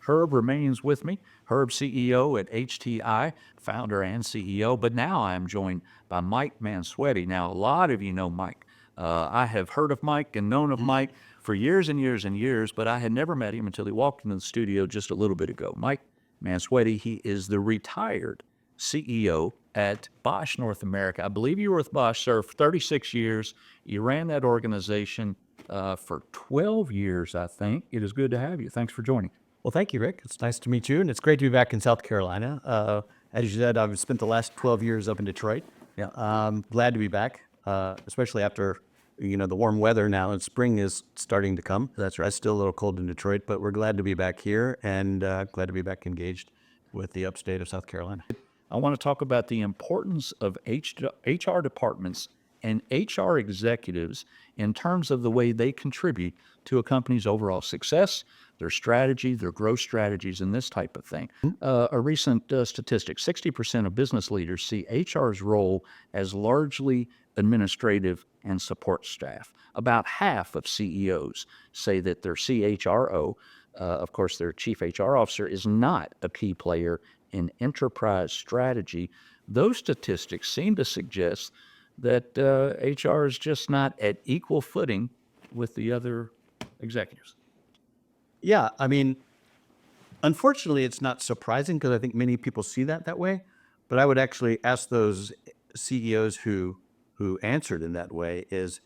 Herb remains with me. Herb, CEO at HTI, founder and CEO. But now I am joined by Mike Mansuetti. Now, a lot of you know Mike. I have heard of Mike and known of Mike for years and years and years, but I had never met him until he walked into the studio just a little bit ago. Mike Mansuetti, he is the retired CEO at Bosch North America. I believe you were with Bosch, sir, for 36 years. You ran that organization for 12 years, I think. It is good to have you. Thanks for joining. Well, thank you, Rick. It's nice to meet you, and it's great to be back in South Carolina. As you said, I've spent the last 12 years up in Detroit. Yeah. Glad to be back, especially after the warm weather now, and spring is starting to come. That's right. It's still a little cold in Detroit, but we're glad to be back here and glad to be back engaged with the upstate of South Carolina. I want to talk about the importance of HR departments and HR executives in terms of the way they contribute to a company's overall success, their strategy, their growth strategies, and this type of thing. A recent statistic, 60% of business leaders see HR's role as largely administrative and support staff. About half of CEOs say that their CHRO, of course, their chief HR officer, is not a key player in enterprise strategy. Those statistics seem to suggest that HR is just not at equal footing with the other executives. Yeah, I mean, unfortunately, it's not surprising because I think many people see that way. But I would actually ask those CEOs who answered in that way is,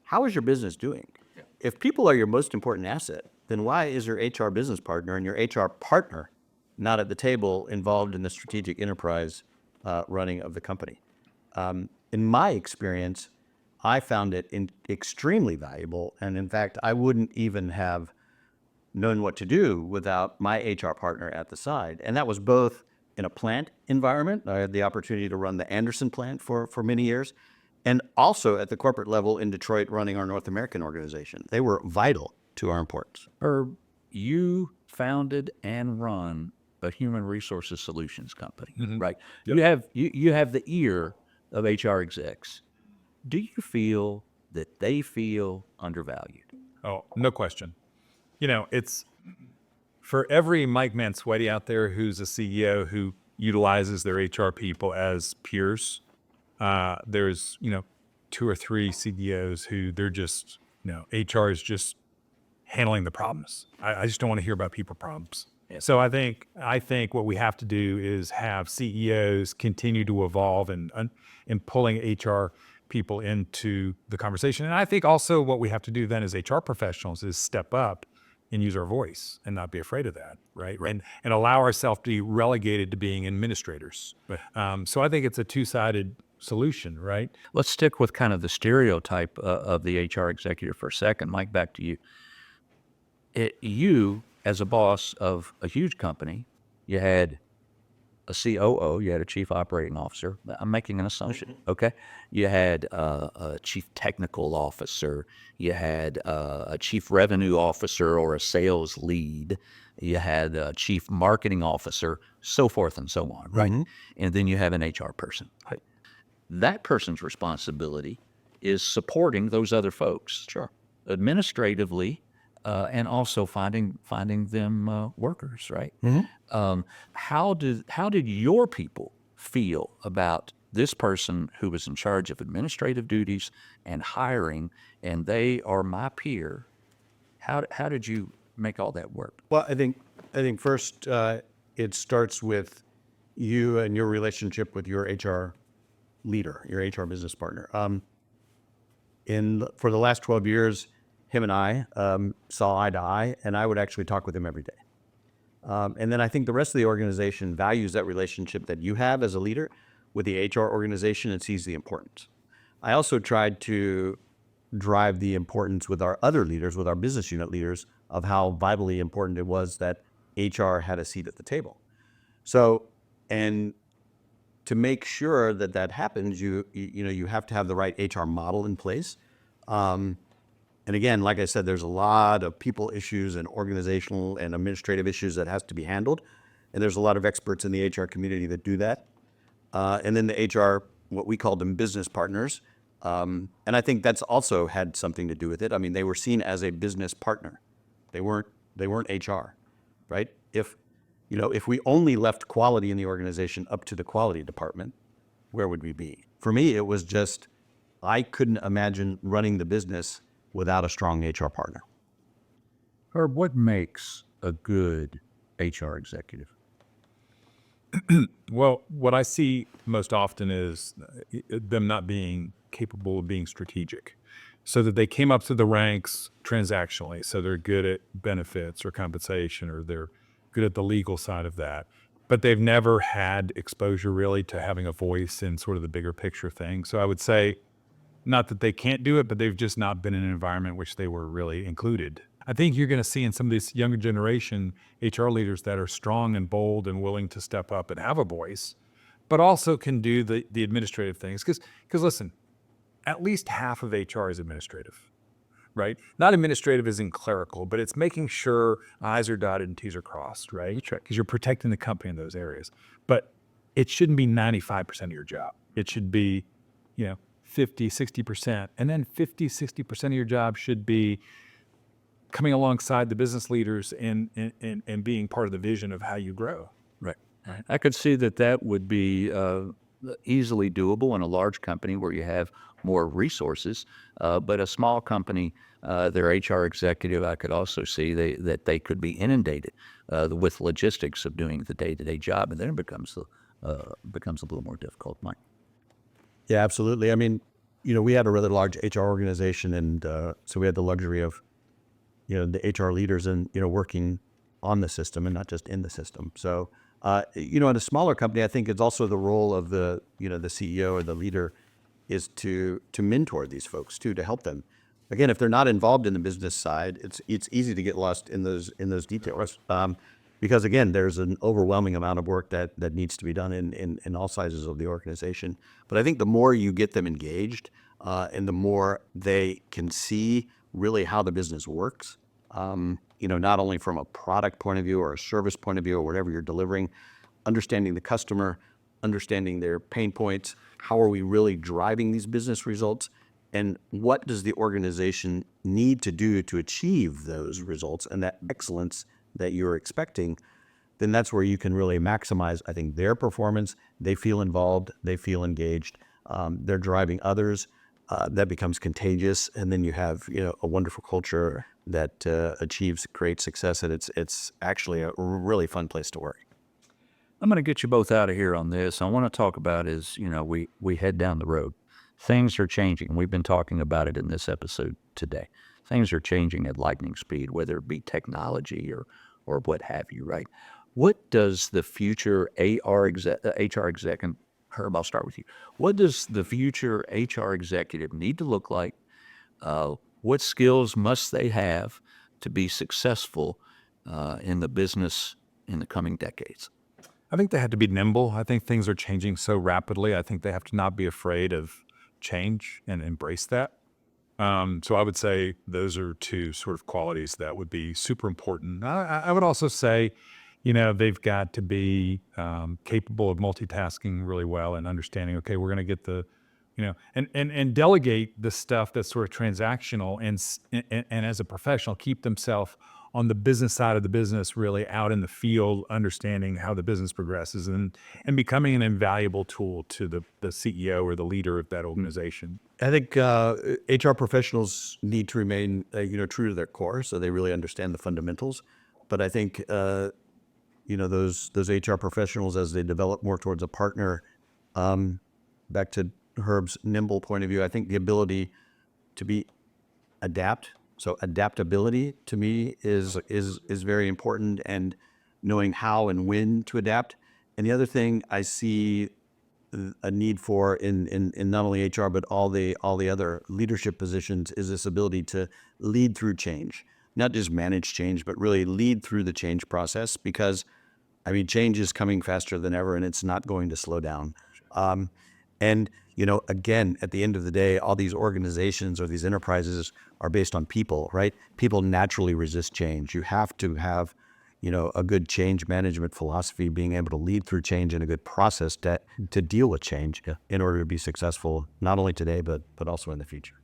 how is your business doing? Yeah. If people are your most important asset, then why is your HR business partner and your HR partner not at the table involved in the strategic enterprise running of the company? In my experience, I found it extremely valuable. And in fact, I wouldn't even have known what to do without my HR partner at the side. And that was both in a plant environment. I had the opportunity to run the Anderson plant for many years, and also at the corporate level in Detroit running our North American organization. They were vital to our importance. Herb, you founded and run a human resources solutions company, right? Yep. You have the ear of HR execs. Do you feel that they feel undervalued? Oh, no question. It's for every Mike Mansuetti out there who's a CEO who utilizes their HR people as peers. There's, 2 or 3 CEOs who they're just, HR is just handling the problems. I just don't want to hear about people problems. Yeah. So I think what we have to do is have CEOs continue to evolve and pulling HR people into the conversation. And I think also what we have to do then as HR professionals is step up and use our voice and not be afraid of that, right? And allow ourselves to be relegated to being administrators. So I think it's a two-sided solution, right? Let's stick with kind of the stereotype of the HR executive for a second. Mike, back to you. You, as a boss of a huge company, you had a COO, you had a chief operating officer. I'm making an assumption, okay? You had a chief technical officer. You had a chief revenue officer or a sales lead. You had a chief marketing officer, so forth and so on, right? And then you have an HR person. Right. That person's responsibility is supporting those other folks. Sure. Administratively, and also finding them workers, right? How did your people feel about this person who was in charge of administrative duties and hiring, and they are my peer? How did you make all that work? Well, I think first it starts with you and your relationship with your HR leader, your HR business partner. For the last 12 years, him and I saw eye to eye, and I would actually talk with him every day. And then I think the rest of the organization values that relationship that you have as a leader with the HR organization and sees the importance. I also tried to drive the importance with our other leaders, with our business unit leaders, of how vitally important it was that HR had a seat at the table. So, and to make sure that that happens, you have to have the right HR model in place. And again, like I said, there's a lot of people issues and organizational and administrative issues that has to be handled. And there's a lot of experts in the HR community that do that. And then the HR, what we call them business partners. And I think that's also had something to do with it. I mean, they were seen as a business partner. They weren't HR, right? If, if we only left quality in the organization up to the quality department, where would we be? For me, it was just, I couldn't imagine running the business without a strong HR partner. Herb, what makes a good HR executive? Well, what I see most often is them not being capable of being strategic. So that they came up through the ranks transactionally. So they're good at benefits or compensation, or they're good at the legal side of that. But they've never had exposure really to having a voice in sort of the bigger picture thing. So I would say, not that they can't do it, but they've just not been in an environment which they were really included. I think you're going to see in some of these younger generation HR leaders that are strong and bold and willing to step up and have a voice, but also can do the administrative things. Because listen, at least half of HR is administrative, right? Not administrative as in clerical, but it's making sure I's are dotted and T's are crossed, right? Because you're protecting the company in those areas. But it shouldn't be 95% of your job. It should be, 50, 60%. And then 50, 60% of your job should be coming alongside the business leaders and being part of the vision of how you grow. Right. I could see that would be easily doable in a large company where you have more resources. But a small company, their HR executive, I could also see that they could be inundated with logistics of doing the day-to-day job, and then it becomes a little more difficult, Mike. Yeah, absolutely. I mean, we had a really large HR organization, and so we had the luxury of, the HR leaders and, working on the system and not just in the system. So, in a smaller company, I think it's also the role of the CEO or the leader is to mentor these folks too, to help them. Again, if they're not involved in the business side, it's easy to get lost in those details. Because again, there's an overwhelming amount of work that needs to be done in all sizes of the organization. But I think the more you get them engaged, and the more they can see really how the business works, not only from a product point of view or a service point of view or whatever you're delivering, understanding the customer, understanding their pain points, how are we really driving these business results, and what does the organization need to do to achieve those results and that excellence that you're expecting, then that's where you can really maximize, I think, their performance. They feel involved, they feel engaged, they're driving others. That becomes contagious, and then you have a wonderful culture that achieves great success, and it's actually a really fun place to work. I'm going to get you both out of here on this. I want to talk about is, we head down the road. Things are changing. We've been talking about it in this episode today. Things are changing at lightning speed, whether it be technology or what have you, right? What does the future HR exec, and Herb, I'll start with you. What does the future HR executive need to look like? What skills must they have to be successful in the business in the coming decades? I think they have to be nimble. I think things are changing so rapidly. I think they have to not be afraid of change and embrace that. So I would say those are two sort of qualities that would be super important. I would also say, they've got to be capable of multitasking really well and understanding, okay, we're going to get and delegate the stuff that's sort of transactional and as a professional, keep themselves on the business side of the business, really out in the field, understanding how the business progresses and becoming an invaluable tool to the CEO or the leader of that organization. I think HR professionals need to remain, true to their core, so they really understand the fundamentals. But I think, those HR professionals, as they develop more towards a partner, back to Herb's nimble point of view, I think the ability to adapt. So adaptability to me is very important, and knowing how and when to adapt. And the other thing I see a need for in not only HR but all the other leadership positions is this ability to lead through change, not just manage change, but really lead through the change process, because change is coming faster than ever, and it's not going to slow down. And again, at the end of the day, all these organizations or these enterprises are based on people, right? People naturally resist change. You have to have, a good change management philosophy, being able to lead through change and a good process to deal with change in order to be successful, not only today, but also in the future.